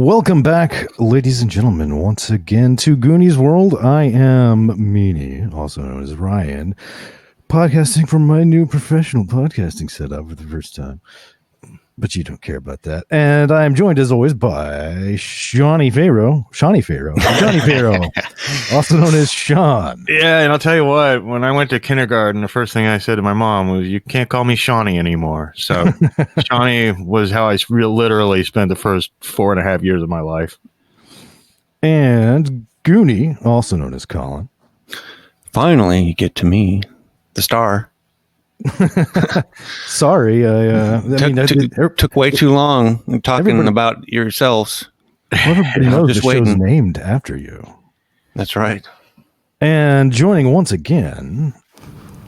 Welcome back, ladies and gentlemen, once again to Goonies World. I am Meanie, also known as Ryan, podcasting from my new professional podcasting setup for the first time. But you don't care about that. And I am joined, as always, by Johnny Farrow, Johnny Farrow, also known as Sean. Yeah, and I'll tell you what, when I went to kindergarten, the first thing I said to my mom was, you can't call me Shawnee anymore. So Shawnee was how I literally spent the first 4.5 years of my life. And Goonie, also known as Colin. Finally, you get to me, the star. Sorry, took way too long talking about yourselves. Everybody knows the show's named after you. That's right. And joining once again,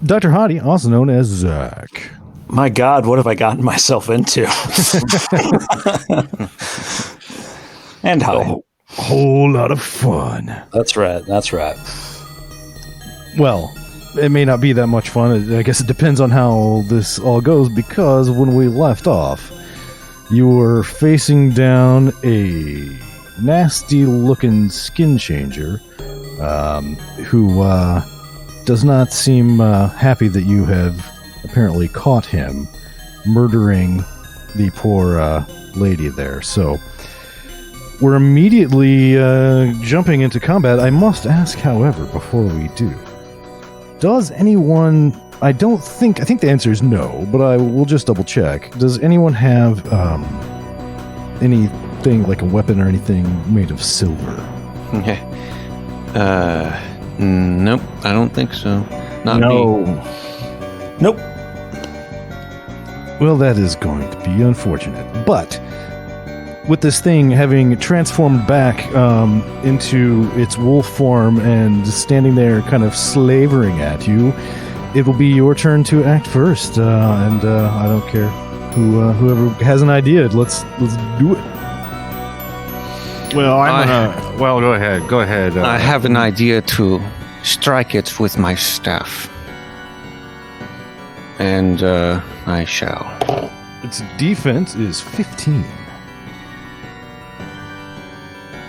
Dr. Hottie, also known as Zach. My God, what have I gotten myself into? And hi. A whole lot of fun. That's right. Well, it may not be that much fun. I guess it depends on how this all goes, because when we left off, you were facing down a nasty-looking Skinchanger who does not seem happy that you have apparently caught him murdering the poor lady there. So we're immediately jumping into combat. I must ask, however, before we do, does anyone, I think the answer is no, but I will just double check. Does anyone have anything like a weapon or anything made of silver? Nope, I don't think so. Not no. me. Nope. Well, that is going to be unfortunate. But with this thing having transformed back into its wolf form and standing there kind of slavering at you, it will be your turn to act first. And I don't care whoever has an idea. Let's do it. Well, go ahead. I have an idea to strike it with my staff. And I shall. Its defense is 15.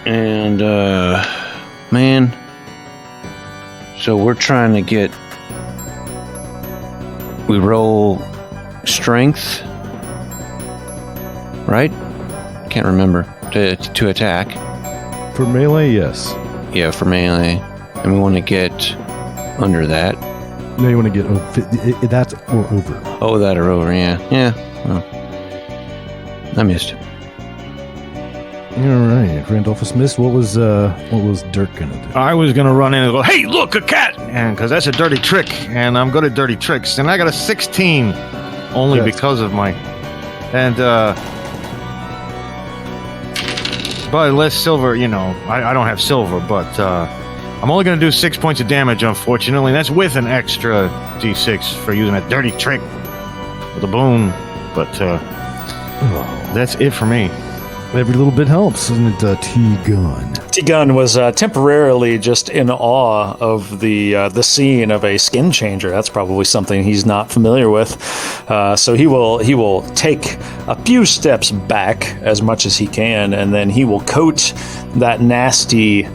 And, man, so we're trying to get, we roll strength, right? Can't remember, to attack. For melee, yes. Yeah, for melee. And we want to get under that. No, you want to get that or over. Oh, that or over, yeah. Yeah, well, I missed it. All right, Randolphus missed. What was Dirk gonna do? I was gonna run in and go, "Hey, look, a cat!" And because that's a dirty trick, and I'm good at dirty tricks. And I got a 16, only because of my, and but less silver. You know, I don't have silver, but I'm only gonna do 6 points of damage. Unfortunately, that's with an extra D6 for using a dirty trick with a boon. But that's it for me. Every little bit helps, isn't it, T-Gun? T-Gun was temporarily just in awe of the scene of a Skinchanger. That's probably something he's not familiar with. So he will take a few steps back as much as he can, and then he will coat that nasty,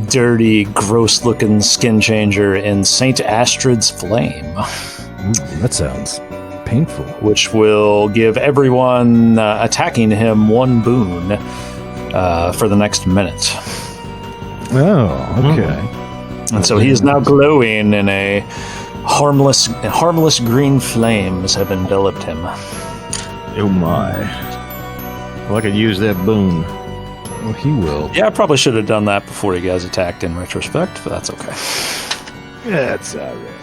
dirty, gross-looking Skinchanger in St. Astrid's Flame. Ooh, that sounds painful. Which will give everyone attacking him one boon for the next minute. Oh, okay. And so he is now glowing in a harmless green flames have enveloped him. Oh my. Well, I could use that boon. Well, he will. Yeah, I probably should have done that before you guys attacked in retrospect, but that's okay. That's all right.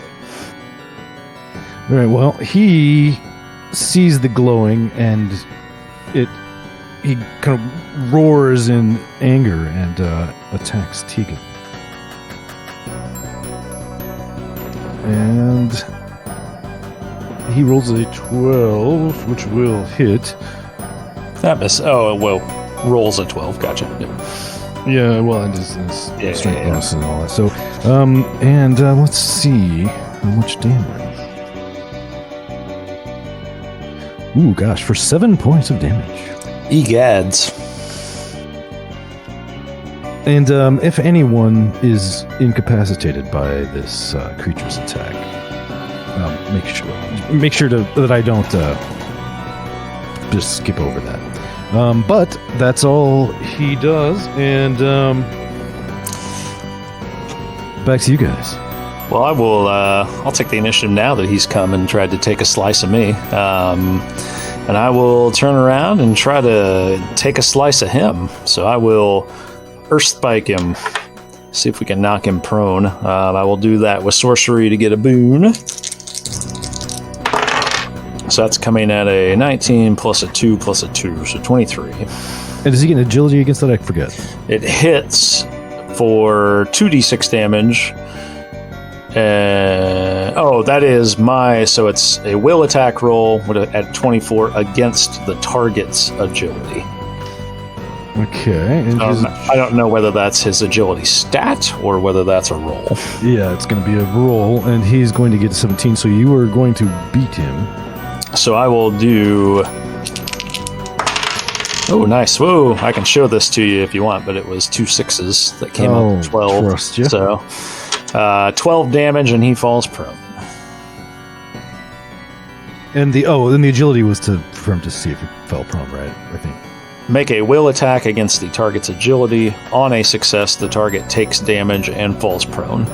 All right, well, he sees the glowing, and he kind of roars in anger and attacks Tegan. And he rolls a 12, which will hit. That miss. Oh, well, rolls a 12. Gotcha. Yeah, well, and his strength bonus and all that. So, let's see how much damage. Ooh, gosh, for 7 points of damage. Egads. And if anyone is incapacitated by this creature's attack, make sure that I don't just skip over that. But that's all he does, and back to you guys. Well, I will. I'll take the initiative now that he's come and tried to take a slice of me, and I will turn around and try to take a slice of him. So I will Earth Spike him. See if we can knock him prone. I will do that with sorcery to get a boon. So that's coming at a 19 plus a 2 plus a 2, so 23. And does he get an agility against that? I forget. It hits for 2d6 damage. That is so it's a will attack roll at 24 against the target's agility. Okay. And I don't know whether that's his agility stat or whether that's a roll. Yeah, it's going to be a roll, and he's going to get 17, so you are going to beat him. So I will do... Oh, nice. Whoa, I can show this to you if you want, but it was 2 6s that came up with 12. Trust you. So 12 damage, and he falls prone. And the agility was for him to see if he fell prone, right? I think. Make a will attack against the target's agility. On a success, the target takes damage and falls prone.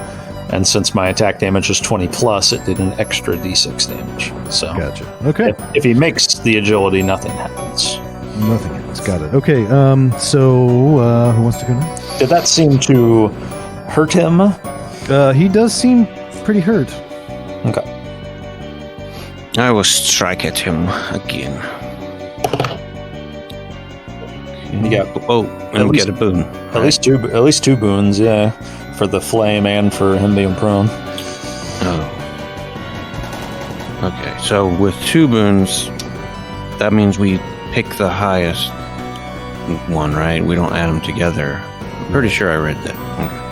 And since my attack damage is 20 plus, it did an extra d6 damage. So gotcha. Okay. If he makes the agility, nothing happens. Nothing else. Got it. Okay. So who wants to go next? Did that seem to hurt him? He does seem pretty hurt. Okay. I will strike at him again. You got and we get a boon. At least two boons, yeah, for the flame and for him being prone. Oh. Okay, so with 2 boons, that means we pick the highest one, right? We don't add them together. I'm pretty sure I read that. Okay.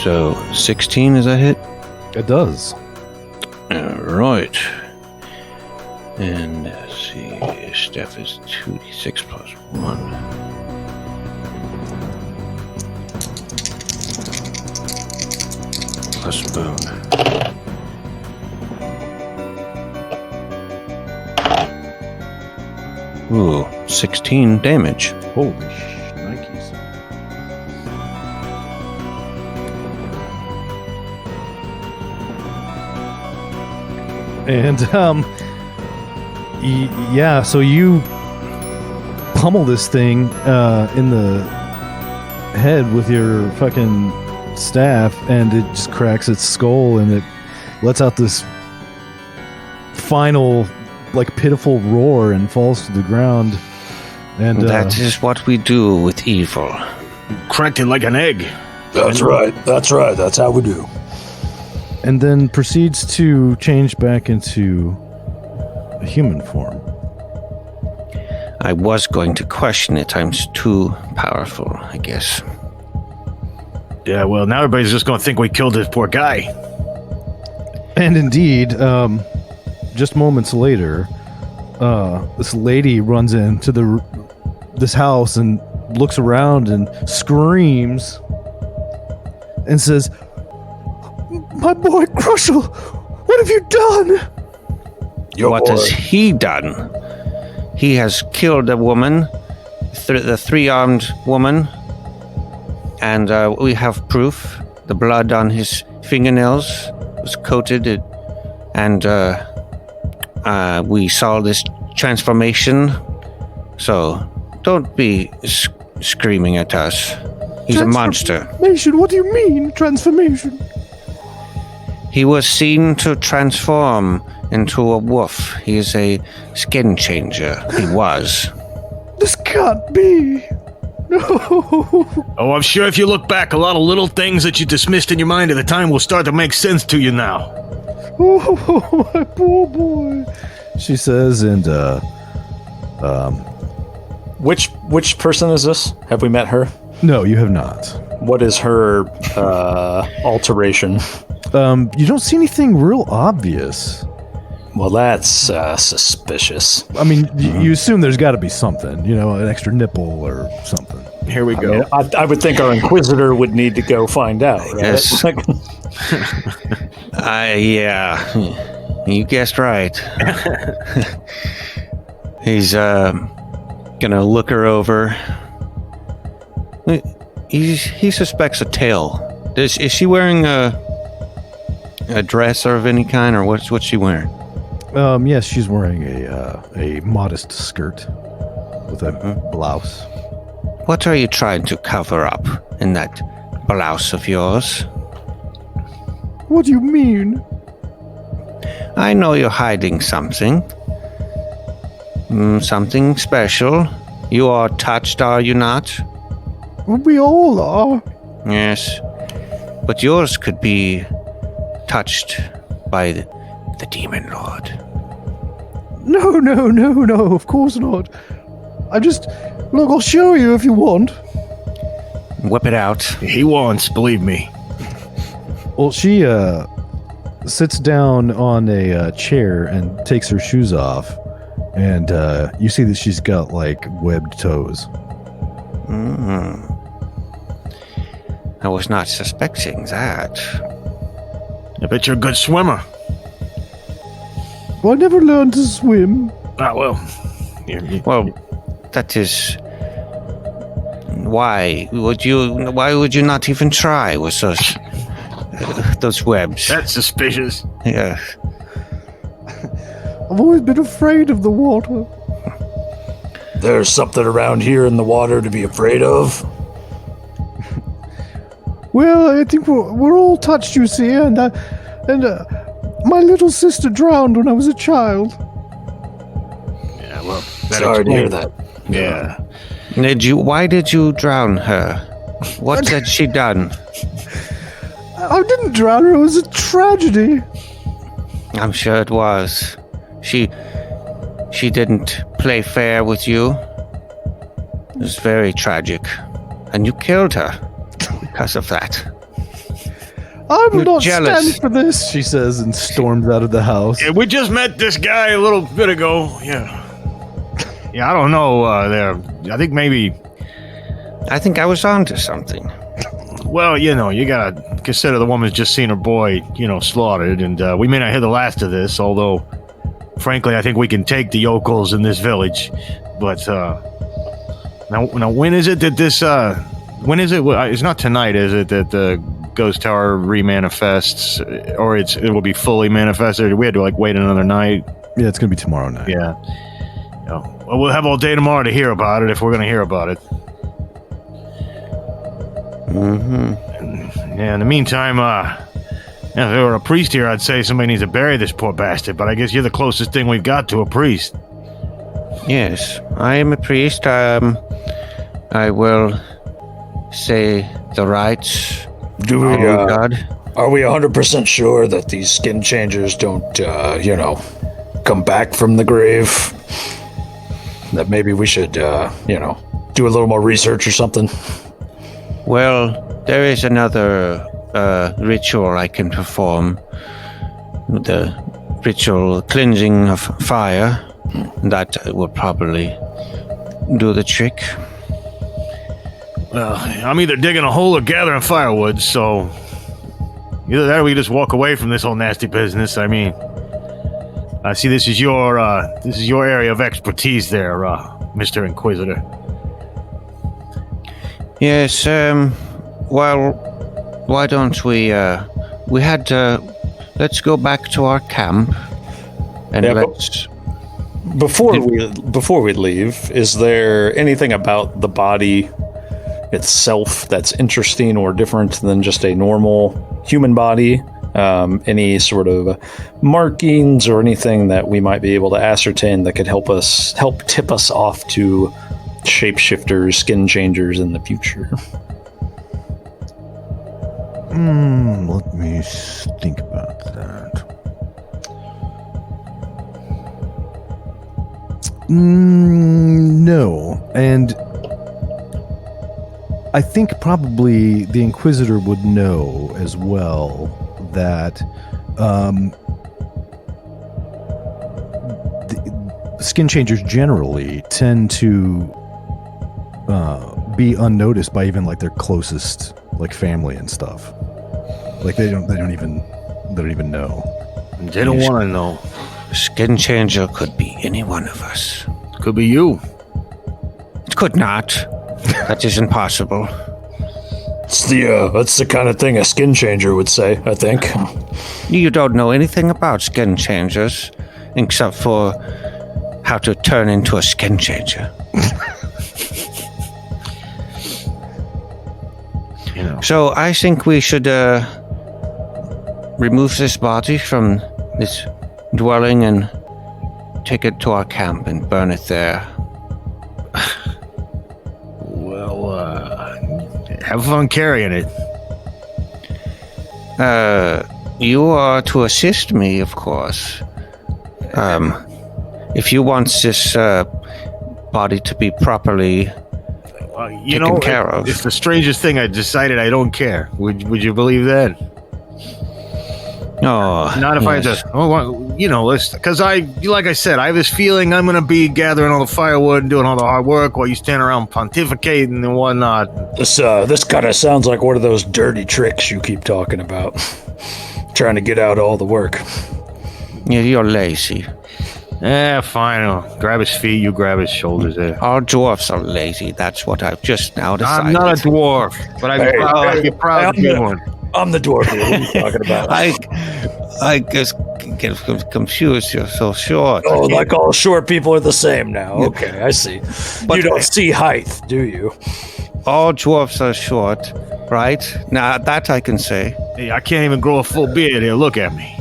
So 16, is that hit? It does. Right. And let's see, Steph is 2d6 plus 1. Plus boon. Ooh, 16 damage. Holy Nikes. And yeah, so you pummel this thing in the head with your fucking staff, and it just cracks its skull, and it lets out this final, like, pitiful roar and falls to the ground. And that is what we do with evil. Cracked it like an egg. That's right. That's how we do. And then proceeds to change back into a human form. I was going to question it. I'm too powerful, I guess. Yeah, well, now everybody's just going to think we killed this poor guy. And indeed, just moments later, this lady runs into this house and looks around and screams and says, "My boy Crushel, what have you done?" What has he done? He has killed a woman, the 3-armed woman, and we have proof. The blood on his fingernails was coated, and we saw this transformation. So don't be screaming at us. He's a monster. Transformation? What do you mean, transformation? He was seen to transform into a wolf. He is a skin changer. He was. This can't be. No. Oh, I'm sure if you look back, a lot of little things that you dismissed in your mind at the time will start to make sense to you now. Oh, my poor boy. She says, and Which person is this? Have we met her? no, you have not. What is her alteration? You don't see anything real obvious. Well, that's suspicious. I mean, you assume there's got to be something, an extra nipple or something. Here we I go. mean, I would think our Inquisitor would need to go find out, right? Yes. Yeah, you guessed right. He's gonna look her over. He suspects a tail. Is she wearing a dress of any kind, or what's she wearing? Yes, she's wearing a modest skirt with a blouse. What are you trying to cover up in that blouse of yours? What do you mean? I know you're hiding something. Something special. You are touched, are you not? We all are. Yes. But yours could be touched by the Demon Lord. No, of course not. Look, I'll show you if you want. Whip it out. He wants, believe me. Well, she sits down on a chair and takes her shoes off, and you see that she's got, webbed toes. I was not suspecting that. I bet you're a good swimmer. Well, I never learned to swim. Ah, well. Well, that is... Why would you not even try with those webs? That's suspicious. Yeah. I've always been afraid of the water. There's something around here in the water to be afraid of. Well, I think we're all touched, you see, and my little sister drowned when I was a child. Yeah, well, Sorry to hear that. Yeah. Why did you drown her? What had she done? I didn't drown her. It was a tragedy. I'm sure it was. She didn't play fair with you. It was very tragic. And you killed her because of that. I will You're not jealous. stand for this, she says, and storms out of the house. Yeah, we just met this guy a little bit ago. Yeah. Yeah, I don't know there. I think I was onto something. well, you gotta consider the woman's just seen her boy, slaughtered, and we may not hear the last of this, although, frankly, I think we can take the yokels in this village. But, now when is it that this, when is it? It's not tonight, is it, that the Ghost Tower remanifests, or it will be fully manifested? We had to, wait another night? Yeah, it's going to be tomorrow night. Yeah. Well, we'll have all day tomorrow to hear about it, if we're going to hear about it. Mm-hmm. Yeah, in the meantime, if there were a priest here, I'd say somebody needs to bury this poor bastard, but I guess you're the closest thing we've got to a priest. Yes, I am a priest. I will say the rites. Do we, Oh, God. Are we 100% sure that these skin changers don't, come back from the grave? That maybe we should, do a little more research or something? Well, there is another ritual I can perform. The ritual cleansing of fire. That will probably do the trick. Well, I'm either digging a hole or gathering firewood, so either that or we just walk away from this whole nasty business. I mean, I see this is your area of expertise there, Mr. Inquisitor. Yes, well, why don't we let's go back to our camp and let's... Before we leave, is there anything about the body itself that's interesting or different than just a normal human body? Any sort of markings or anything that we might be able to ascertain that could help tip us off to shapeshifters, skin changers in the future? Let me think about that. No, and I think probably the Inquisitor would know as well that skin changers generally tend to be unnoticed by even like their closest like family and stuff. Like they don't even know. They don't want to know. Skinchanger could be any one of us. Could be you. It could not. That isn't possible. It's that's the kind of thing a skin changer would say, I think. You don't know anything about skin changers, except for how to turn into a skin changer. You know. So I think we should remove this body from this dwelling and take it to our camp and burn it there. Well, have fun carrying it. You are to assist me, of course. If you want this body to be properly taken care of. It's the strangest thing. I decided I don't care. Would you believe that? Oh, Not if I just, because like I said, I have this feeling I'm going to be gathering all the firewood and doing all the hard work while you stand around pontificating and whatnot. This kind of sounds like one of those dirty tricks you keep talking about. Trying to get out all the work. Yeah, you're lazy. Fine. I'll grab his feet, you grab his shoulders there. All dwarfs are lazy. That's what I've just now decided. I'm not a dwarf, but I'd be proud to be one. I'm the dwarf here. What are you talking about? I just get confused. You're so short. Oh, like all short people are the same now. Okay, I see. But you don't see height, do you? All dwarfs are short, right? Now, that I can say. Hey, I can't even grow a full beard here. Look at me.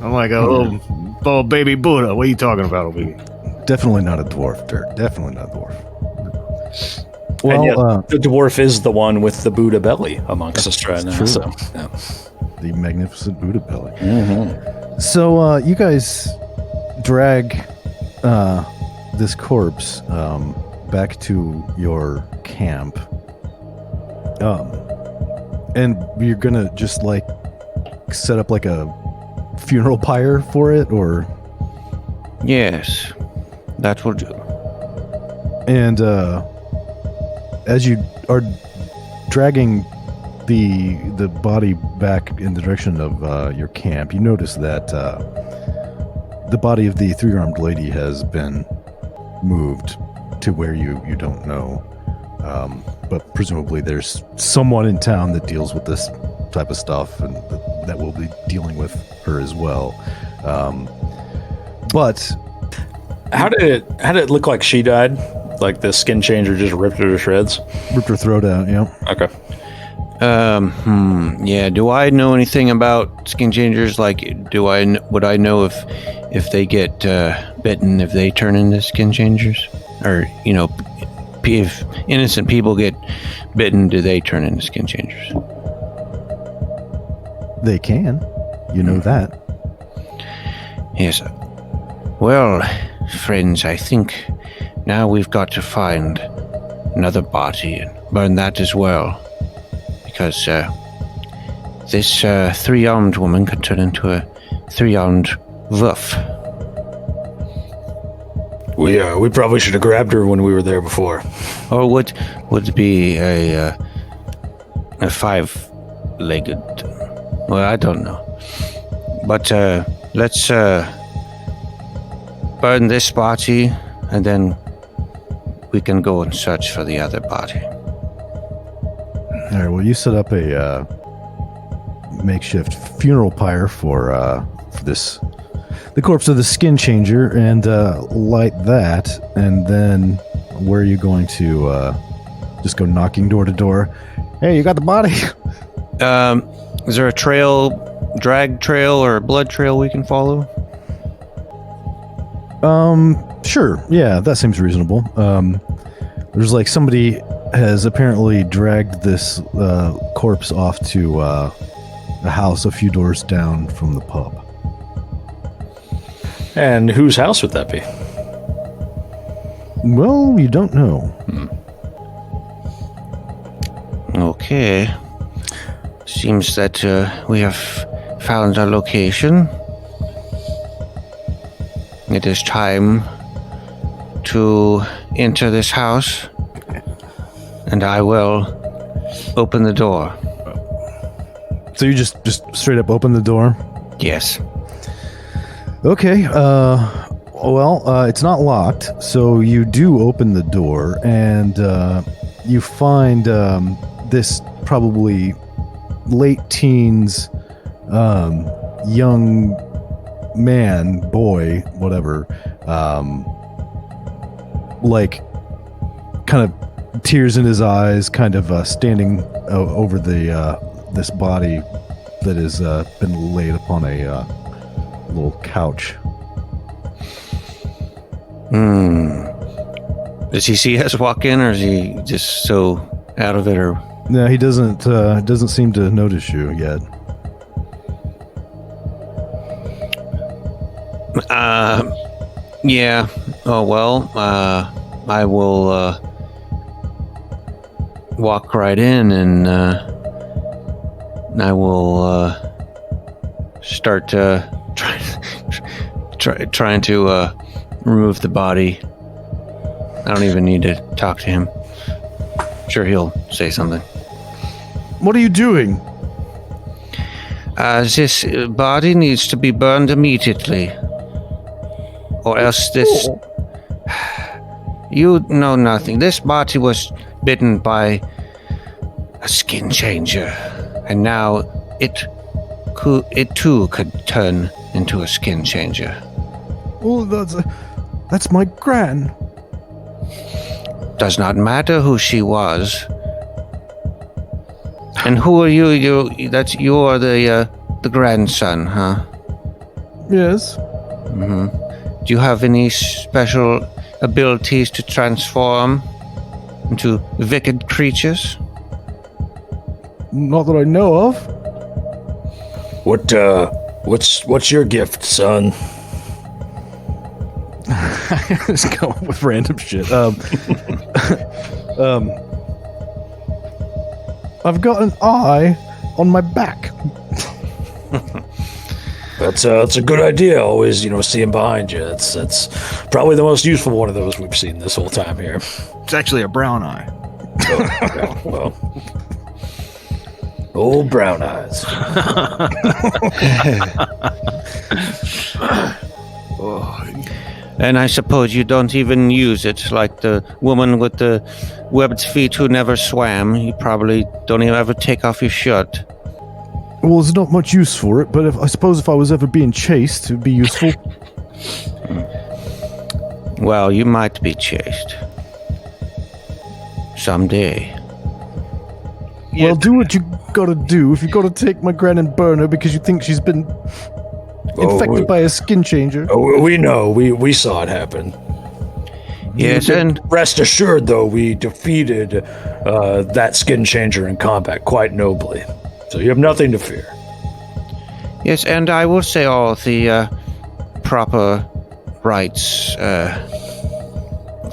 I'm like a little baby Buddha. What are you talking about over here? Definitely not a dwarf, Dirt. Definitely not a dwarf. Well, and yet, the dwarf is the one with the Buddha belly amongst us right now. True. So, yeah. The magnificent Buddha belly. Mm-hmm. So you guys drag this corpse back to your camp, and you're gonna just like set up like a funeral pyre for it, or Yes, that will do. and as you are dragging the body back in the direction of your camp, you notice that the body of the three-armed lady has been moved to where you don't know, but presumably there's someone in town that deals with this type of stuff and that will be dealing with her as well. But How did it look like she died? Like the skin changer just ripped her to shreds? ripped her throat out, yeah. Okay. Yeah. Do I know anything about skin changers? Like, would I know if they get bitten, if they turn into skin changers, or if innocent people get bitten, do they turn into skin changers? They can. You know that. Yes. Well, friends, I think now we've got to find another body and burn that as well. Because this three-armed woman could turn into a three-armed wolf. We probably should have grabbed her when we were there before. Or would be a five-legged. Well, I don't know. But let's burn this body, and then we can go and search for the other body. All right. Well, you set up a makeshift funeral pyre for the corpse of the skin changer, and light that. And then, where are you going to just go knocking door to door? Hey, you got the body? Is there a drag trail, or a blood trail we can follow? Sure. Yeah, that seems reasonable. There's like somebody has apparently dragged this corpse off to a house a few doors down from the pub. And whose house would that be? Well, you don't know. Okay. Seems that we have found our location. It is time to enter this house, and I will open the door. So you just straight up open the door? Yes. Okay, it's not locked, so you do open the door, and you find this probably late teens, young man, boy, whatever, like, kind of tears in his eyes, kind of standing over this body that has been laid upon a little couch. Does he see us walk in, or is he just so out of it? Or No, he doesn't seem to notice you yet. Yeah. Oh well. I will walk right in, and I will start trying to remove the body. I don't even need to talk to him. Sure, he'll say something. What are you doing? This body needs to be burned immediately, or else this. You know nothing. This body was bitten by a Skinchanger, and now it too could turn into a Skinchanger. Oh, that's my gran. Does not matter who she was. And who are you? You're the grandson, huh? Yes. Mm-hmm. Do you have any special abilities to transform into wicked creatures? Not that I know of. What's your gift, son? Just going with random shit. I've got an eye on my back. That's a good idea. Always, see him behind you. That's probably the most useful one of those we've seen this whole time here. It's actually a brown eye. Oh, well, old brown eyes. And I suppose you don't even use it, like the woman with the webbed feet who never swam. You probably don't even ever take off your shirt. Well, there's not much use for it, but I suppose if I was ever being chased, it'd be useful. Well, you might be chased. Someday. Well, do what you gotta do. If you gotta take my gran and burn her because you think she's been infected by a Skinchanger. Oh, we know. We saw it happen. Yes, and rest assured, though, we defeated that Skinchanger in combat quite nobly. So you have nothing to fear. yes, and I will say all the proper rights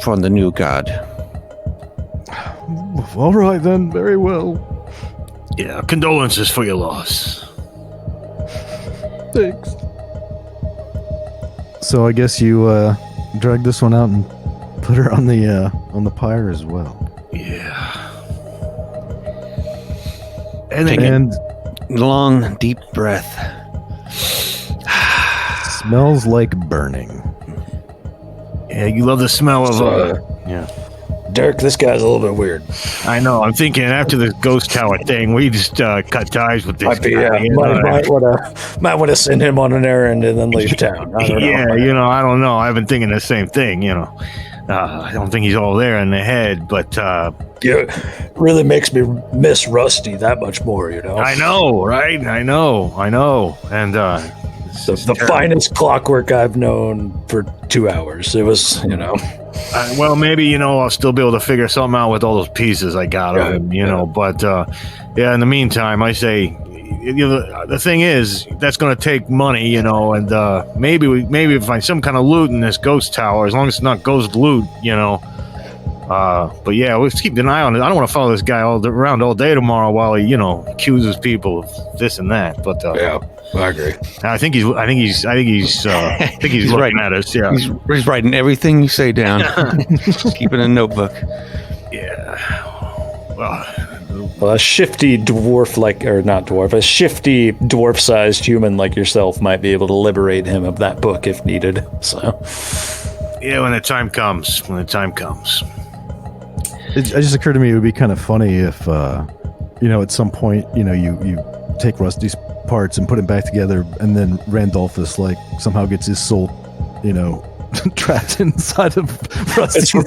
from the new god. All right then, very well. Yeah, condolences for your loss. Thanks. So I guess you drag this one out and put her on the pyre as well. Yeah. And Long, deep breath. smells like burning. Yeah, you love the smell of yeah. Derek, this guy's a little bit weird. I know. I'm thinking after this ghost tower thing, we just cut ties with this Might be, guy. might want to send him on an errand and then leave town. I don't know. Yeah, I don't know. I've been thinking the same thing. I don't think he's all there in the head, but Yeah, really makes me miss Rusty that much more. I know, right? I know, and the finest clockwork I've known for 2 hours. It was, well, maybe I'll still be able to figure something out with all those pieces I got of him. But yeah, in the meantime, I say, the thing is that's going to take money, and maybe we find some kind of loot in this ghost tower, as long as it's not ghost loot, But yeah, let's keep an eye on it. I don't want to follow this guy around all day tomorrow while he, accuses people of this and that. But Yeah, I agree. I think he's looking at us. Yeah, He's writing everything you say down. Keep it in a notebook. yeah. Well, a shifty a shifty dwarf-sized human like yourself might be able to liberate him of that book if needed. So, Yeah, when the time comes. It just occurred to me it would be kind of funny if, at some point, you take Rusty's parts and put him back together, and then Randolphus somehow gets his soul, trapped inside of Rusty's shell.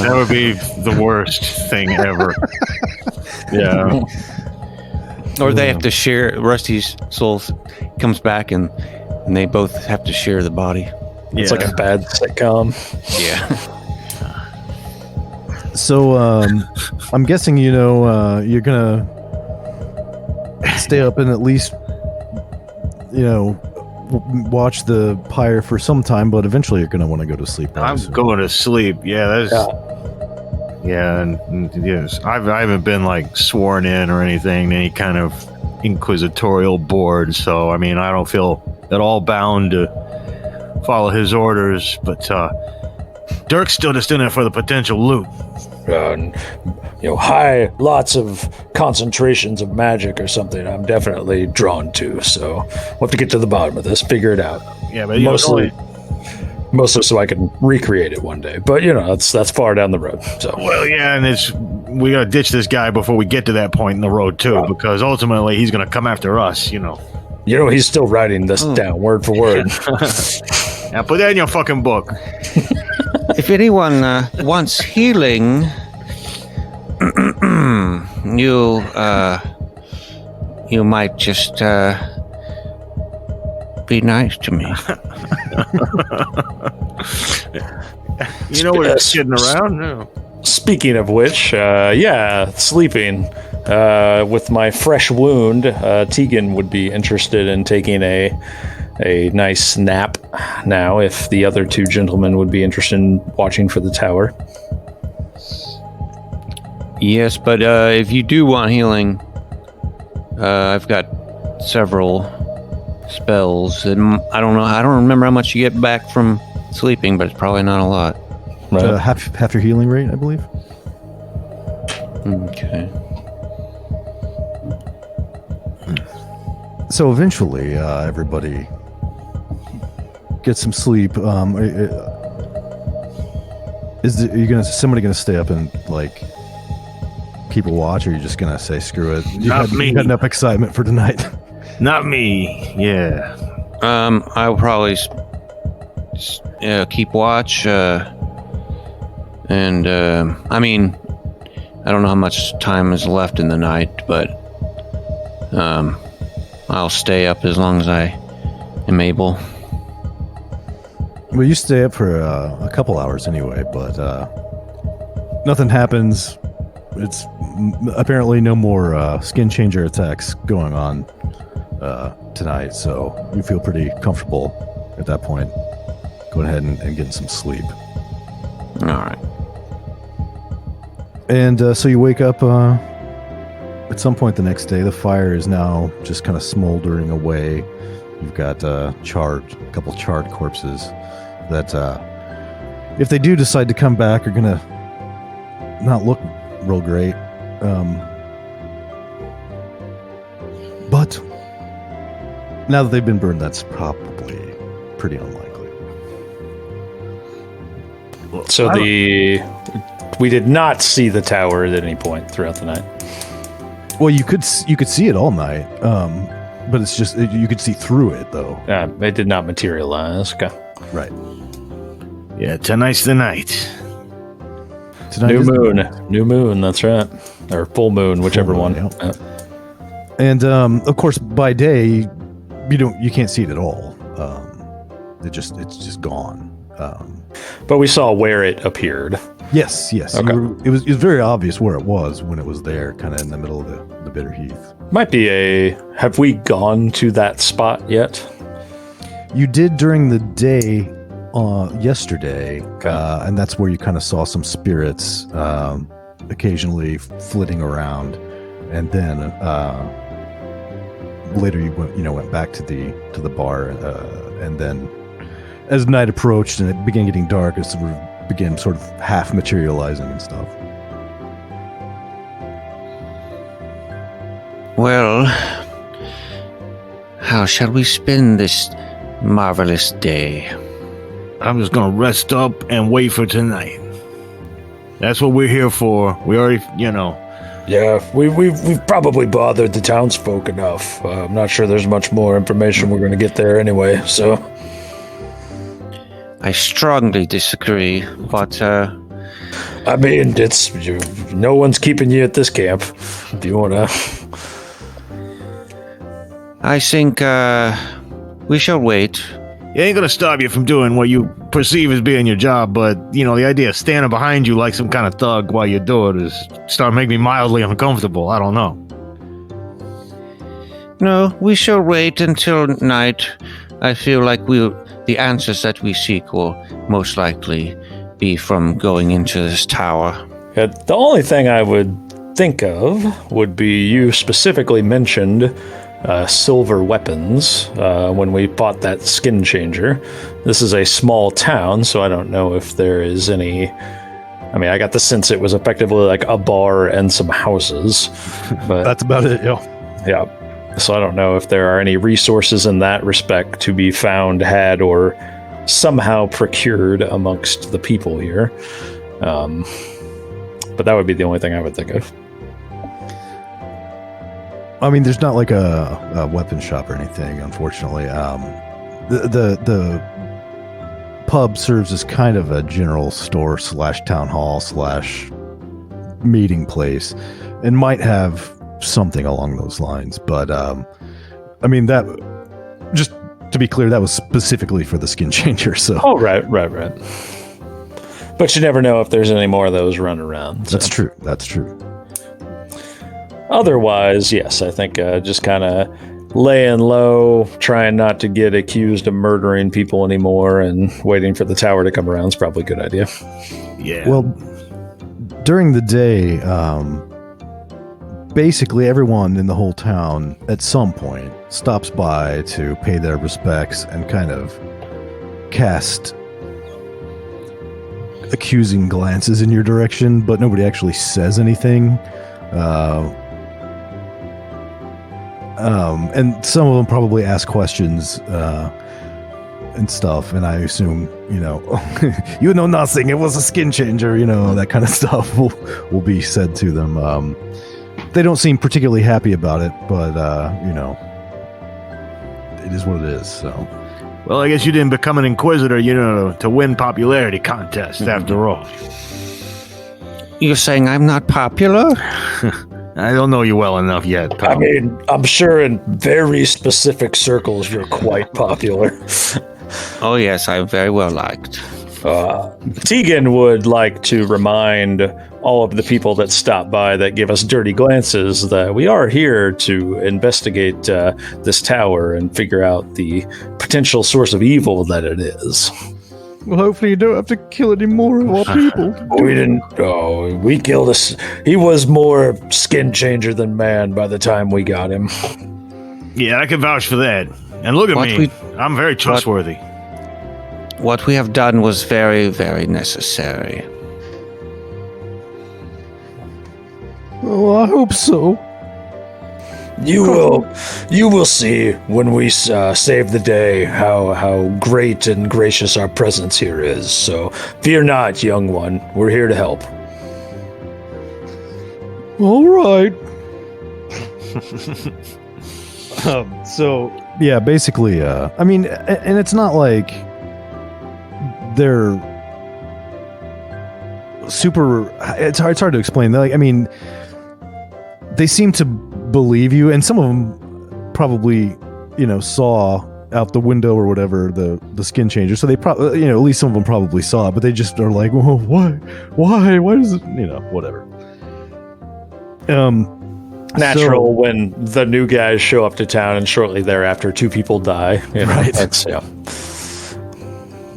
That would be the worst thing ever. Yeah. Or they have to share. Rusty's soul comes back, and they both have to share the body. It's like a bad sitcom. Yeah. So, I'm guessing, you're gonna stay up and at least, watch the pyre for some time, but eventually you're gonna want to go to sleep. I'm going to sleep. Yeah, and yes, I haven't been sworn in or anything, any kind of inquisitorial board. So I mean, I don't feel at all bound to follow his orders. But Dirk's still just in there for the potential loot. Lots of concentrations of magic or something I'm definitely drawn to. So we'll have to get to the bottom of this, figure it out. Yeah, but mostly so I can recreate it one day. But that's far down the road. So well, yeah, and we gotta ditch this guy before we get to that point in the road too, because ultimately he's gonna come after us. he's still writing this down word for word. Now put that in your fucking book. If anyone wants healing, you might just be nice to me. We're just kidding around. No. Speaking of which, sleeping. With my fresh wound, Tegan would be interested in taking a nice nap now, if the other two gentlemen would be interested in watching for the tower. Yes, but if you do want healing, I've got several spells, and I don't remember how much you get back from sleeping, but it's probably not a lot. Right. Half your healing rate, I believe. Okay. So eventually, everybody gets some sleep. Is somebody gonna stay up and keep a watch, or are you just gonna say screw it? You had enough excitement for tonight. Not me. Yeah. I'll probably keep watch. And I mean, I don't know how much time is left in the night, but I'll stay up as long as I am able. Well, you stay up for a couple hours anyway, but nothing happens. It's apparently no more Skinchanger attacks going on tonight, so you feel pretty comfortable at that point. Go ahead and get some sleep. All right. And so you wake up at some point the next day. The fire is now just kind of smoldering away. You've got a couple charred corpses that, if they do decide to come back, are gonna not look real great. But now that they've been burned, that's probably pretty unlikely. So we did not see the tower at any point throughout the night. Well, you could see it all night, but it's just you could see through it though. It did not materialize. Okay. Right. Yeah, tonight's the night. New moon. That's right, or full moon, whichever one. Yeah. And of course, by day, you can't see it at all. It's just gone. But we saw where it appeared. Yes. Okay. It was very obvious where it was when it was there, kind of in the middle of the Bitter Heath. Might be have we gone to that spot yet? You did during the day, yesterday, and that's where you kind of saw some spirits occasionally flitting around, and then later you went back to the bar, and then as night approached and it began getting dark, it began sort of half materializing and stuff. Well, how shall we spend this marvelous day? I'm just gonna rest up and wait for tonight. That's what we're here for. We already, Yeah, we've probably bothered the townsfolk enough. I'm not sure there's much more information we're going to get there anyway, so... I strongly disagree, but, I mean, no one's keeping you at this camp, if you want to... I think, we shall wait. It ain't gonna stop you from doing what you perceive as being your job, but, the idea of standing behind you like some kind of thug while you do it is starting to make me mildly uncomfortable. I don't know. No, we shall wait until night. I feel like the answers that we seek will most likely be from going into this tower. The only thing I would think of would be you specifically mentioned silver weapons when we fought that Skinchanger. This is a small town, so I don't know if there is any... I mean, I got the sense it was effectively like a bar and some houses. But That's about it, yeah. So I don't know if there are any resources in that respect to be found, had, or somehow procured amongst the people here. But that would be the only thing I would think of. I mean, there's not like a weapon shop or anything, unfortunately. The pub serves as kind of a general store / town hall / meeting place, and might have something along those lines. But I mean, that, just to be clear, that was specifically for the Skinchanger. So right. But you never know if there's any more of those running around. So. That's true. Otherwise, yes, I think just kind of laying low, trying not to get accused of murdering people anymore, and waiting for the tower to come around is probably a good idea. Yeah. Well, during the day, basically everyone in the whole town at some point stops by to pay their respects and kind of cast accusing glances in your direction, but nobody actually says anything. And some of them probably ask questions and stuff, and I assume, you know nothing, it was a Skinchanger, that kind of stuff will be said to them. They don't seem particularly happy about it, but, it is what it is, so... Well, I guess you didn't become an inquisitor, to win popularity contests, after all. You're saying I'm not popular? I don't know you well enough yet, Tom. I mean, I'm sure in very specific circles you're quite popular. Oh, yes, I'm very well liked. Tegan would like to remind all of the people that stop by that give us dirty glances that we are here to investigate this tower and figure out the potential source of evil that it is. Well, hopefully you don't have to kill any more of our people. We didn't. Oh, we killed us. He was more Skinchanger than man by the time we got him. Yeah, I can vouch for that. And look at me. I'm very trustworthy. What we have done was very, very necessary. Oh, I hope so. You will see when we save the day how great and gracious our presence here is. So fear not, young one. We're here to help. All right. So yeah, basically, I mean, and it's not like they're super. It's hard to explain. Like, I mean, they seem to believe you, and some of them probably, saw out the window or whatever the Skinchanger. So they probably, at least some of them probably saw it, but they just are like, well, why does it, whatever. Natural when the new guys show up to town and shortly thereafter 2 people die. Right. That's, yeah.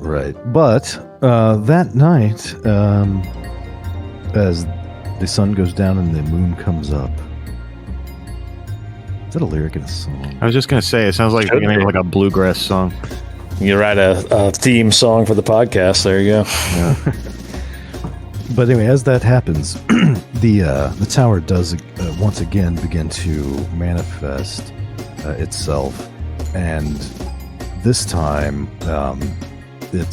Right. But that night, as the sun goes down and the moon comes up. Is that a lyric in a song? I was just gonna say it sounds like the beginning of like a bluegrass song. You write a theme song for the podcast. There you go. Yeah. But anyway, as that happens, the tower does once again begin to manifest itself, and this time it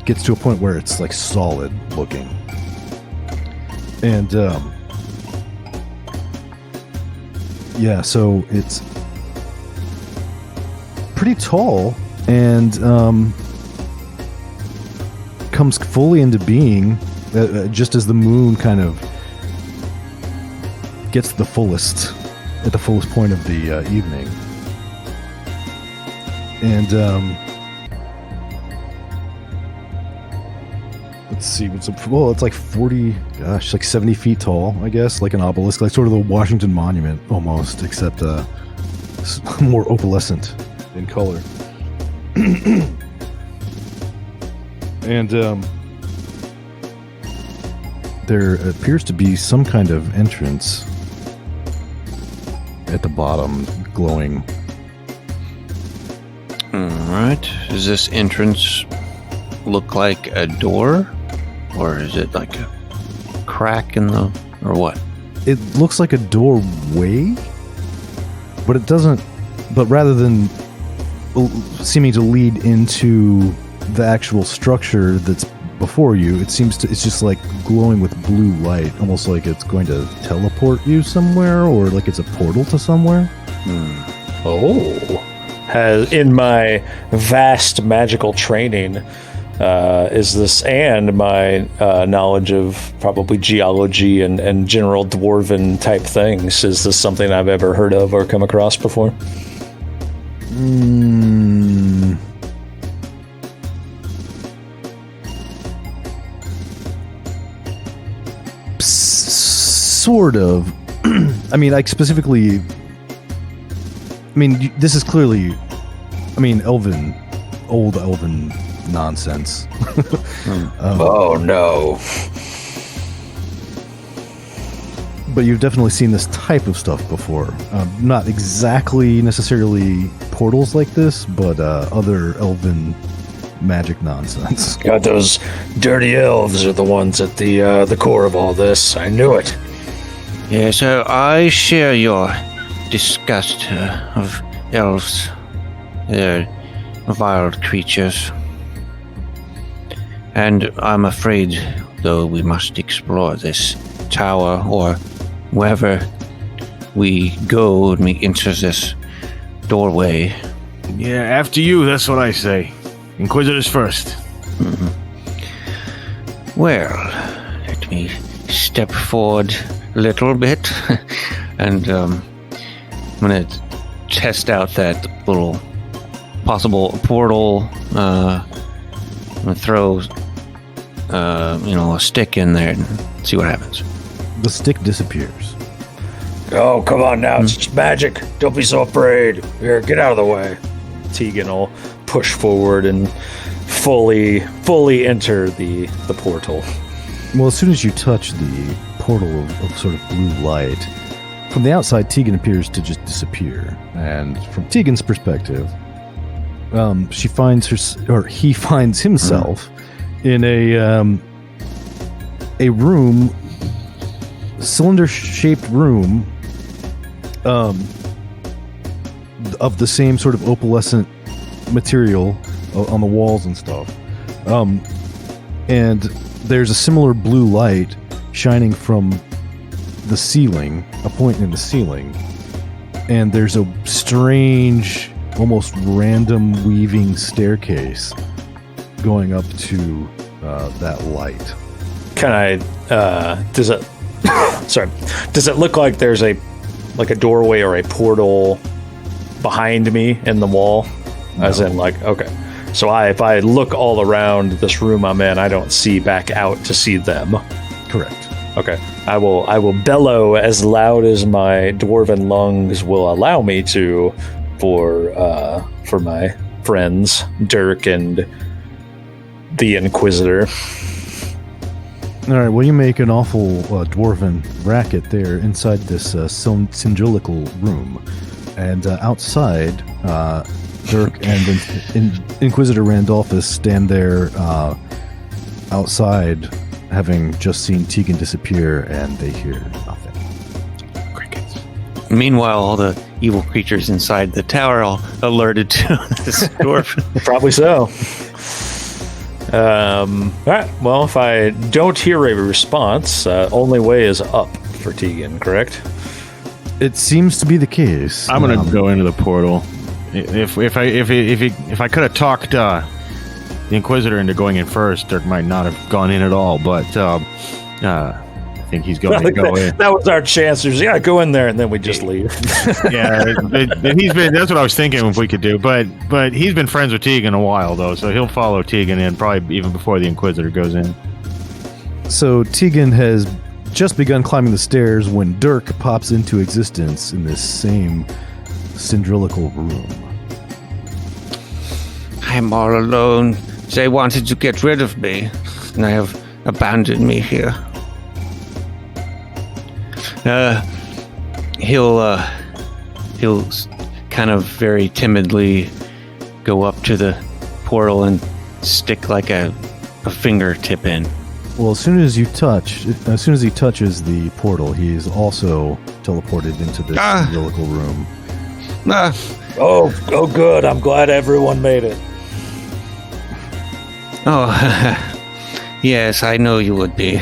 gets to a point where it's like solid looking, and yeah, so it's pretty tall and comes fully into being just as the moon kind of gets the fullest at the fullest point of the evening. And let's see what's up. Well, it's like 70 feet tall, I guess, like an obelisk, like sort of the Washington Monument almost, except more opalescent in color. And there appears to be some kind of entrance at the bottom, glowing. Alright. Does this entrance look like a door? Or is it like a crack in the... or what? It looks like a doorway, but it doesn't... But rather than seeming to lead into the actual structure that's before you, it's just like glowing with blue light, almost like it's going to teleport you somewhere, or like it's a portal to somewhere. Oh. In my vast magical training, is this, and my knowledge of probably geology and general dwarven type things, is this something I've ever heard of or come across before? Sort of. I mean, like specifically. I mean, this is clearly. I mean, old elven nonsense. Oh no! But you've definitely seen this type of stuff before. Not exactly necessarily portals like this, but other elven magic nonsense. God, those dirty elves are the ones at the core of all this. I knew it. Yeah, so I share your disgust of elves. They're wild creatures. And I'm afraid, though, we must explore this tower, or wherever we go and we enter this doorway. Yeah, after you, that's what I say. Inquisitors first. Mm-hmm. Well, let me step forward a little bit, and I'm going to test out that little possible portal. I'm going to throw, a stick in there and see what happens. The stick disappears. Oh, come on now. It's just magic. Don't be so afraid. Here, get out of the way. Tegan will push forward and fully enter the portal. Well, as soon as you touch the portal of sort of blue light, from the outside, Tegan appears to just disappear. And from Tegan's perspective, he finds himself in a room, cylinder-shaped room, of the same sort of opalescent material on the walls and stuff. And there's a similar blue light shining from the ceiling, a point in the ceiling. And there's a strange, almost random weaving staircase going up to that light. Can I, does it look like there's a doorway or a portal behind me in the wall? No. As in, like, okay. So if I look all around this room I'm in, I don't see back out to see them. Correct. Okay. I will bellow as loud as my dwarven lungs will allow me to for friends, Dirk and the Inquisitor. All right, well, you make an awful dwarven racket there inside this cylindrical room. And outside, Dirk and Inquisitor Randolphus stand there outside, having just seen Tegan disappear, and they hear nothing. Crickets. Meanwhile, all the evil creatures inside the tower are alerted to this dwarf. Probably so. All right. Well, if I don't hear a response, only way is up for Tegan, correct? It seems to be the case. I'm gonna go into the portal. If I could have talked the Inquisitor into going in first, Dirk might not have gone in at all. But I think he's going to go in. That was our chance. Yeah, go in there, and then we just leave. Yeah, he's been. That's what I was thinking if we could do. But he's been friends with Tegan a while though, so he'll follow Tegan in probably even before the Inquisitor goes in. So Tegan has just begun climbing the stairs when Dirk pops into existence in this same cylindrical room. I'm all alone. They wanted to get rid of me, and I have abandoned me here. He'll kind of very timidly go up to the portal and stick like a fingertip in. Well, as soon as he touches the portal, he is also teleported into this cylindrical room. Oh, good. I'm glad everyone made it. Oh, yes, I know you would be.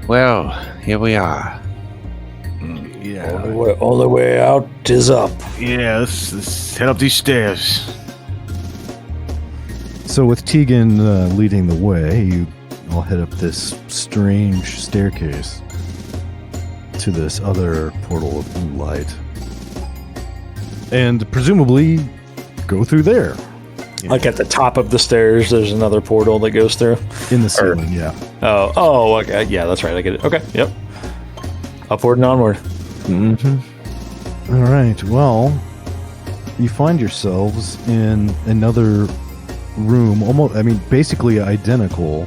Well, here we are. Yeah. Only way out is up. Yeah, let's head up these stairs. So with Tegan leading the way, you all head up this strange staircase to this other portal of blue light. And presumably go through there. Like at the top of the stairs, there's another portal that goes through. In the ceiling, yeah. Oh, okay. Yeah, that's right. I get it. Okay, yep. Upward and onward. Mm-hmm. All right, well, you find yourselves in another room, basically identical,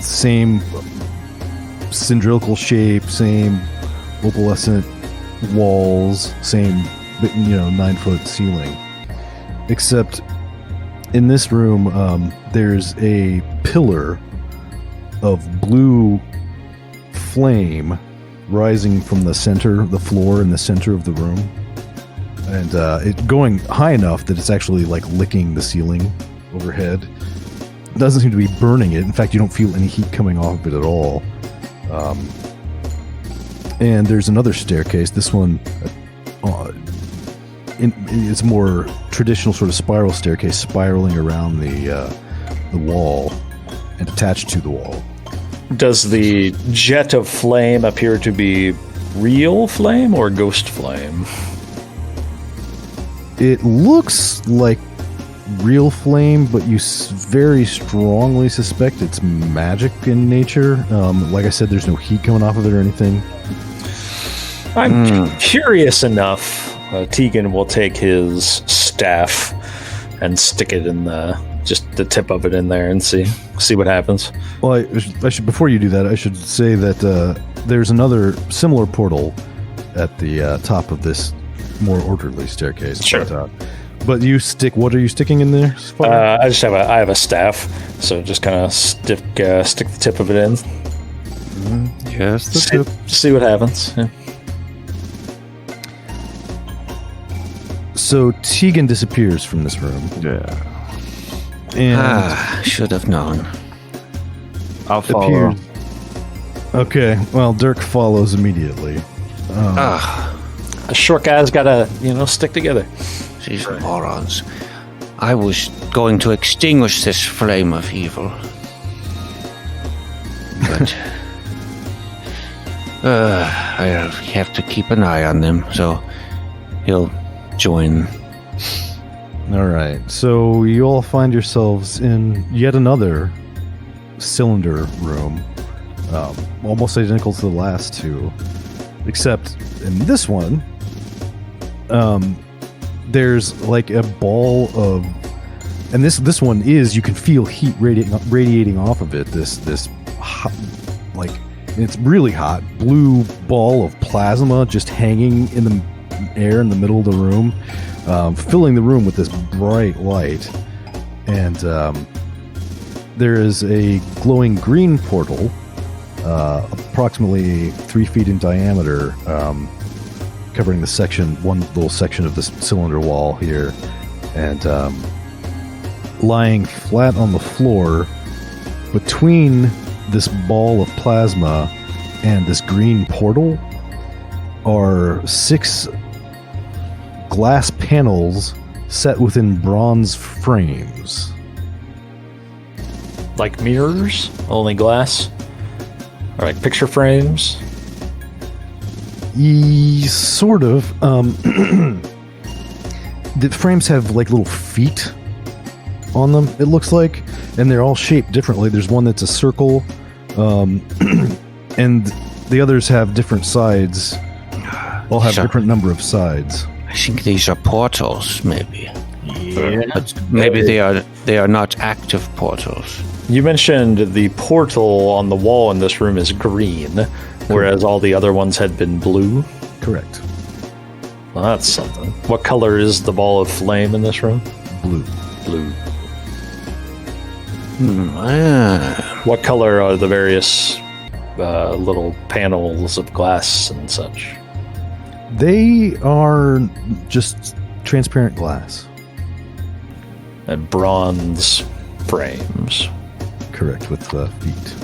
same cylindrical shape, same opalescent walls, same 9-foot ceiling, except in this room there's a pillar of blue flame rising from the floor in the center of the room. And it going high enough that it's actually like licking the ceiling overhead. It doesn't seem to be burning it. In fact, you don't feel any heat coming off of it at all. And there's another staircase. This one, it's more traditional sort of spiral staircase, spiraling around the wall and attached to the wall. Does the jet of flame appear to be real flame or ghost flame? It looks like real flame, but you very strongly suspect it's magic in nature. Like I said, there's no heat coming off of it or anything. I'm curious enough. Tegan will take his staff and stick it in just the tip of it in there and see what happens. Well, I should before you do that, I should say that there's another similar portal at the top of this more orderly staircase. Sure. But you stick. What are you sticking in there? I have a staff, so just kind of stick the tip of it in. Just the tip. See what happens. Yeah. So Tegan disappears from this room. Yeah. And should have known. I'll follow. Okay, well, Dirk follows immediately. A short guy's got to, stick together. These morons. I was going to extinguish this flame of evil. But I have to keep an eye on them, so he'll join. All right, so you all find yourselves in yet another cylinder room, almost identical to the last two, except in this one, there's like a ball of, and this one is, you can feel heat radiating off of it. This hot, like, it's really hot blue ball of plasma just hanging in the air in the middle of the room, filling the room with this bright light. And there is a glowing green portal, approximately 3 feet in diameter, covering one little section of this cylinder wall here, and lying flat on the floor between this ball of plasma and this green portal are 6 glass panels set within bronze frames. Like mirrors, only glass? Or like picture frames? Sort of. The frames have like little feet on them, it looks like, and they're all shaped differently. There's one that's a circle, and the others have different sides. All have different number of sides. I think these are portals, maybe. Yeah. But maybe they are not active portals. You mentioned the portal on the wall in this room is green, whereas all the other ones had been blue. Correct. Well, that's something. What color is the ball of flame in this room? Blue. Blue. What color are the various little panels of glass and such? They are just transparent glass. And bronze frames. Correct, with feet.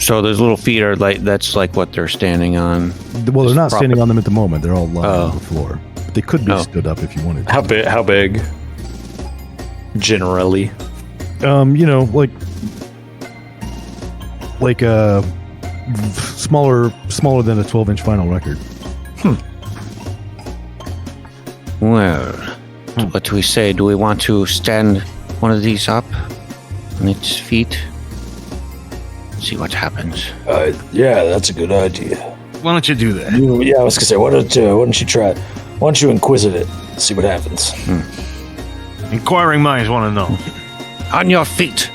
So those little feet are like, that's like what they're standing on. Well, they're not standing on them at the moment. They're all lying on Oh. the floor. But they could be stood up if you wanted to. How big? Generally. Like a smaller than a 12-inch vinyl record. Well, what do we say? Do we want to stand one of these up on its feet? See what happens. Yeah, that's a good idea. Why don't you do that? Yeah, I was gonna say, why don't you try? Why don't you inquisit it? See what happens. Inquiring minds want to know. On your feet.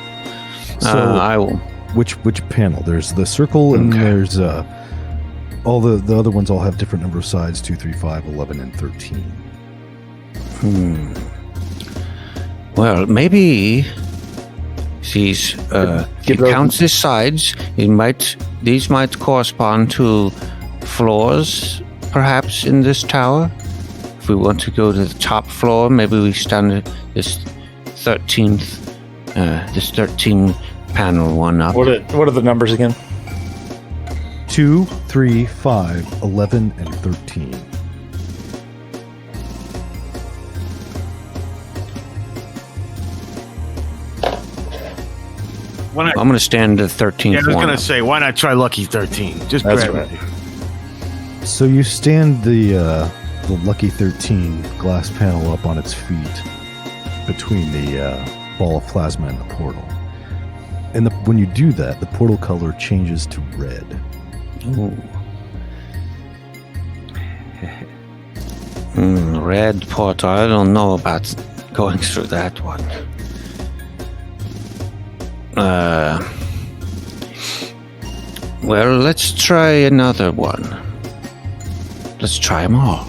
So I will. Which panel? There's the circle, and there's all the other ones all have different number of sides: 2, 3, 5, 11, and 13. Well, maybe these he counts his sides. These might correspond to floors, perhaps in this tower. If we want to go to the top floor, maybe we stand this 13 panel one up. What are the numbers again? 2, 3, 5, 11, and 13. Why not? I'm going to stand the 13th Yeah, I was one gonna up. say, why not try Lucky 13? Just That's grab right. it. So you stand the Lucky 13 glass panel up on its feet between the ball of plasma and the portal. And when you do that, the portal color changes to red. Ooh. Red portal. I don't know about going through that one. Well, let's try another one. Let's try them all.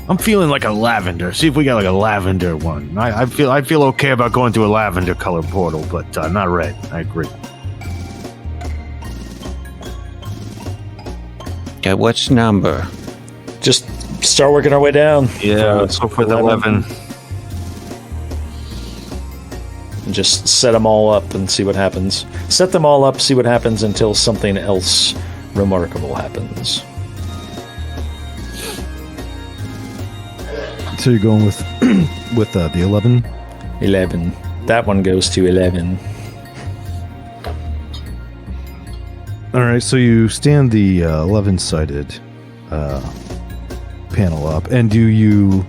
I'm feeling like a lavender. See if we got like a lavender one. I feel okay about going to a lavender color portal, but not red. I agree. Okay, what's number? Just start working our way down. Yeah, let's go for the 11. And just set them all up and see what happens. Set them all up, see what happens until something else remarkable happens. So you're going with the 11? 11. That one goes to 11. All right, so you stand the 11-sided panel up, and do you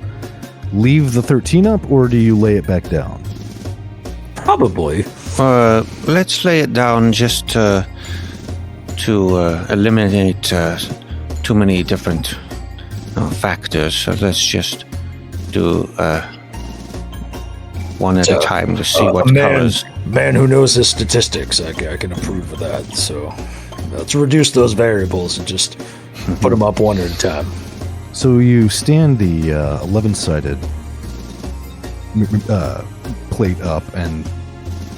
leave the 13 up, or do you lay it back down? Probably. Let's lay it down just to eliminate too many different factors, so let's just do one at a time to see what colors. Man who knows his statistics, I can approve of that. So let's reduce those variables and just put them up one at a time. So you stand the 11-sided plate up and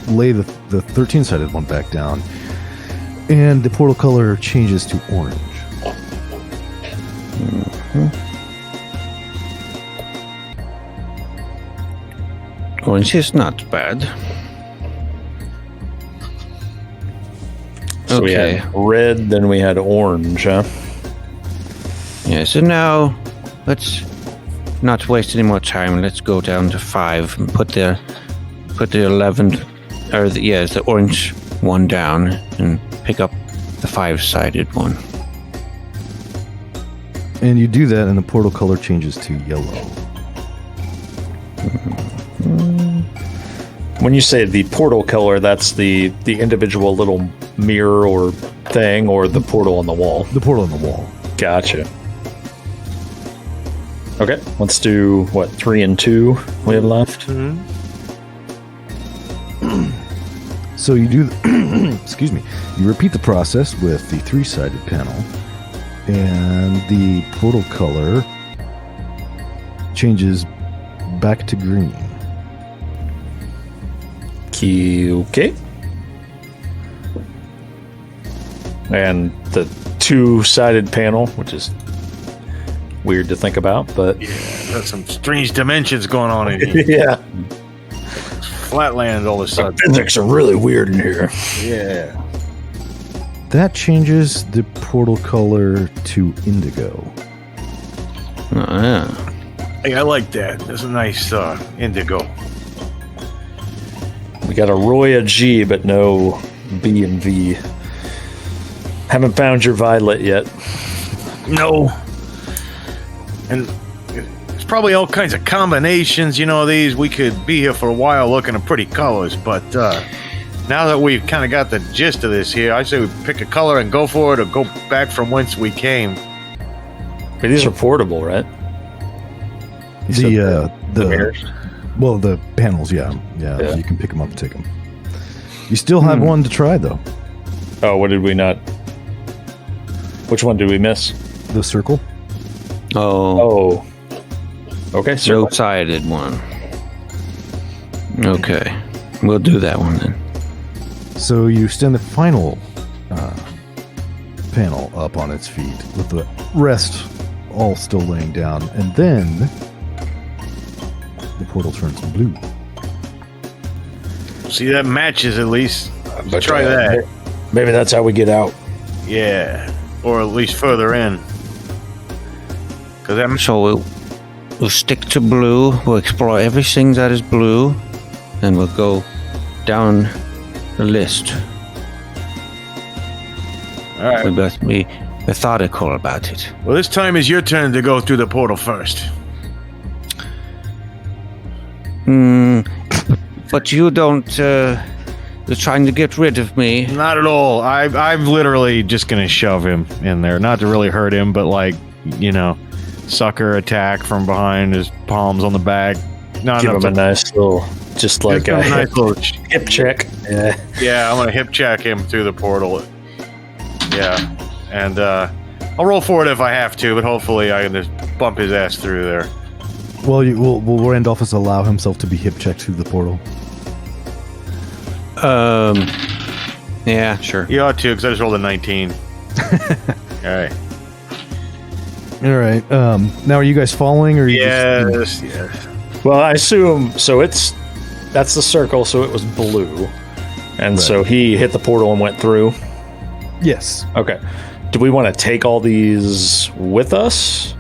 lay the 13-sided one back down, and the portal color changes to orange. Orange is not bad. So we had red, then we had orange, huh? Yeah, so now let's not waste any more time. Let's go down to 5 and put the 11, or the orange one down and pick up the 5-sided one. And you do that, and the portal color changes to yellow. When you say the portal color, that's the individual little mirror or thing, or the portal on the wall? The portal on the wall. Gotcha. Okay, let's do, 3 and 2 we have left? So you do, excuse me, you repeat the process with the 3-sided panel, and the portal color changes back to green. Okay. And the 2-sided panel, which is weird to think about, but Got some strange dimensions going on in here. yeah, Flatland all of a sudden. physics are really weird in here. Yeah. That changes the portal color to indigo. Oh, yeah. Hey, I like that. That's a nice indigo. We got a Roya G, but no B and V. Haven't found your violet yet. No. And there's probably all kinds of combinations, these. We could be here for a while looking at pretty colors, but now that we've kind of got the gist of this here, I say we pick a color and go for it, or go back from whence we came. Hey, these are portable, right? The mirrors? Well, the panels, yeah. You can pick them up and take them. You still have one to try, though. Oh, what did we not? Which one did we miss? The circle. Oh. Okay, so Road-sided one. Okay. We'll do that one then. So you stand the final panel up on its feet, with the rest all still laying down, and then the portal turns blue. See, that matches at least. but, Try that. Maybe that's how we get out. Yeah. Or at least further in. Because that So we'll stick to blue. We'll explore everything that is blue, and we'll go down the list. all right. We must be methodical about it. Well, this time is your turn to go through the portal first. But you don't. You're trying to get rid of me. Not at all. I'm literally just gonna shove him in there, not to really hurt him, but sucker attack from behind, his palms on the back. Not Give enough him a nice little, just like a nice little hip check. Yeah. Yeah, I'm gonna hip check him through the portal. Yeah, and I'll roll for it if I have to, but hopefully I can just bump his ass through there. Well, will Randolphus allow himself to be hip checked through the portal? Yeah, sure. You ought to, because I just rolled a 19. All right. All right. Now, are you guys following, or are you Yes. Well, I assume so. That's the circle, so it was blue, and so he hit the portal and went through. Yes. Okay. Do we want to take all these with us?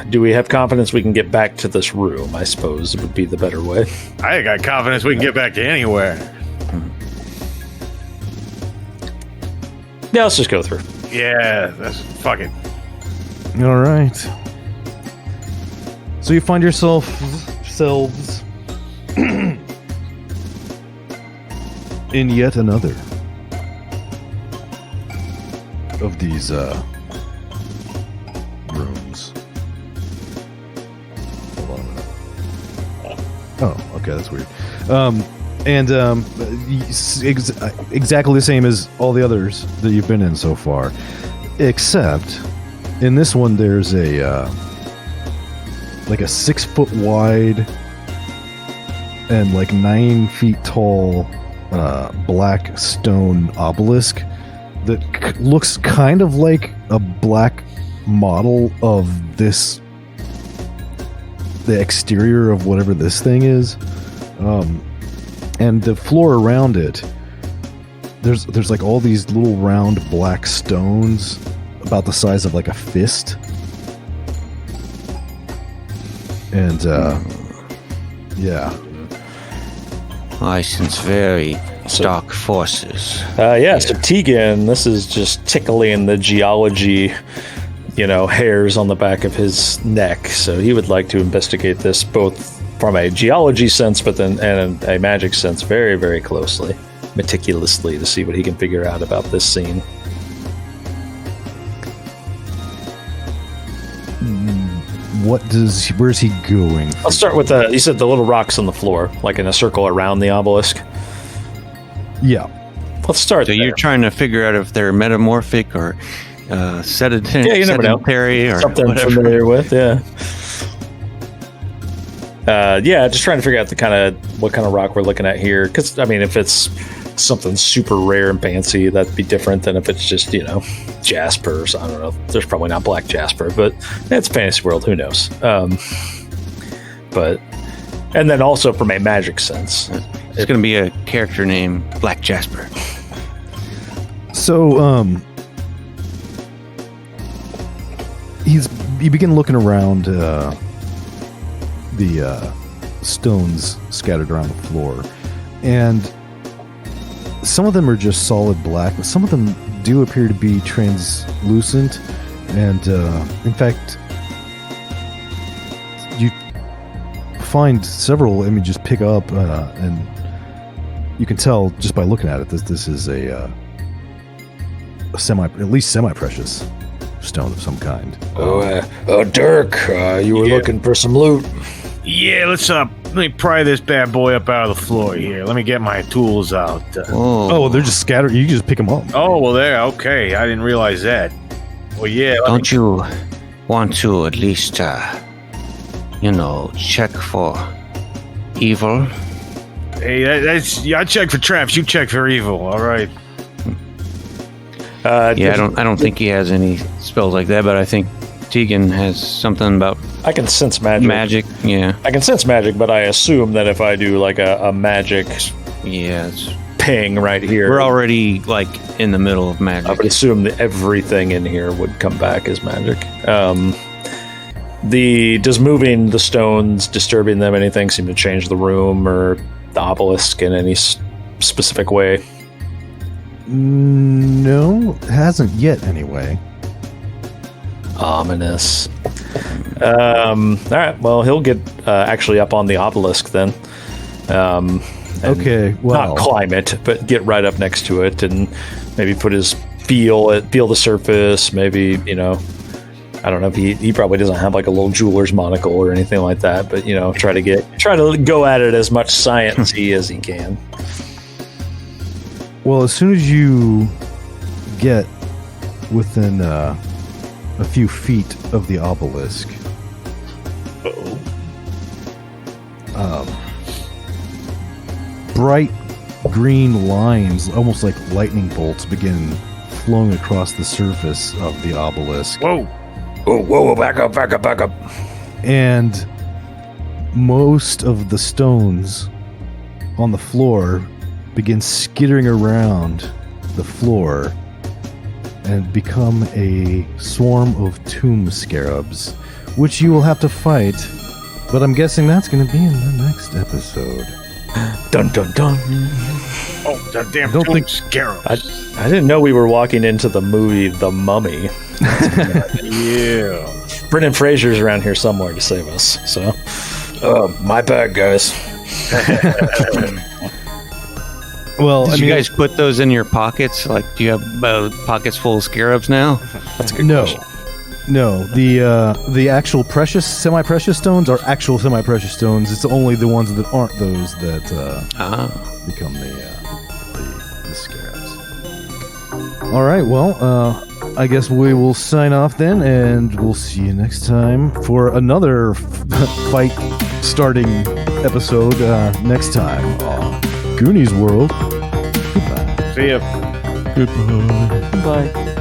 Do we have confidence we can get back to this room? I suppose it would be the better way. I got confidence we can get back to anywhere. Yeah, let's just go through. Yeah, fuck it. All right. So you find yourselves in yet another of these rooms. Hold on a minute. Oh, okay, that's weird. Exactly the same as all the others that you've been in so far, except in this one there's a like a 6 foot wide and like 9 feet tall black stone obelisk that looks kind of like a black model of the exterior of whatever this thing is, and the floor around it, there's like all these little round black stones about the size of like a fist, and yeah. I sense very dark forces. So Tegan, this is just tickling the geology, hairs on the back of his neck. So he would like to investigate this both from a geology sense, but then and a magic sense very, very closely, meticulously, to see what he can figure out about this scene. Where's he going? I'll start with you said the little rocks on the floor, like in a circle around the obelisk. Yeah. Let's start So there. you're trying to figure out if they're metamorphic or sedentary, Yeah, you never know. or Something I'm whatever. familiar with, yeah. Just trying to figure out what kind of rock we're looking at here. Because, if it's something super rare and fancy, that'd be different than if it's just, jasper. So I don't know. There's probably not black jasper, but it's fantasy world. Who knows? And then also from a magic sense. It's going to be a character named Black Jasper. So, you begin looking around the stones scattered around the floor, and some of them are just solid black, but some of them do appear to be translucent, and in fact, you find several images pick up, and you can tell just by looking at it that this is at least semi-precious stone of some kind. Dirk, you were looking for some loot. Yeah, let me pry this bad boy up out of the floor here. Let me get my tools out. Oh, they're just scattered. You can just pick them up. Oh, well, there. Okay, I didn't realize that. Well, yeah. Don't you want to at least, check for evil? Hey, I check for traps. You check for evil. All right. I don't think he has any spells like that, but I think Tegan has something about I can sense magic. magic. Yeah. I can sense magic, but I assume that if I do like a magic Yeah. ping right here, We're already in the middle of magic. I would assume that everything in here would come back as magic. Does moving the stones, disturbing them, anything seem to change the room or the obelisk in any specific way? No, it hasn't yet anyway. Ominous. All right. Well, he'll get actually up on the obelisk then. And Okay, well, not climb it, but get right up next to it and maybe put his feel the surface. Maybe I don't know if he probably doesn't have like a little jeweler's monocle or anything like that, but try to go at it as much science-y as he can. well, as soon as you get within a few feet of the obelisk, bright green lines, almost like lightning bolts, begin flowing across the surface of the obelisk. Whoa. Whoa, back up. And most of the stones on the floor begin skittering around the floor and become a swarm of tomb scarabs, which you will have to fight. But I'm guessing that's going to be in the next episode. Dun dun dun. Oh, that damn Don't think- scarab. I didn't know we were walking into the movie The Mummy. Yeah. Brendan Fraser's around here somewhere to save us. So, my bad, guys. Well, Did you guys put those in your pockets? Do you have pockets full of scarabs now? That's a good no. question. No, the actual semi-precious stones are actual semi-precious stones. It's only the ones that aren't those that become the scarabs. All right, well, I guess we will sign off then, and we'll see you next time for another fight starting episode next time on Goonies World. Goodbye. See ya. Goodbye. Bye.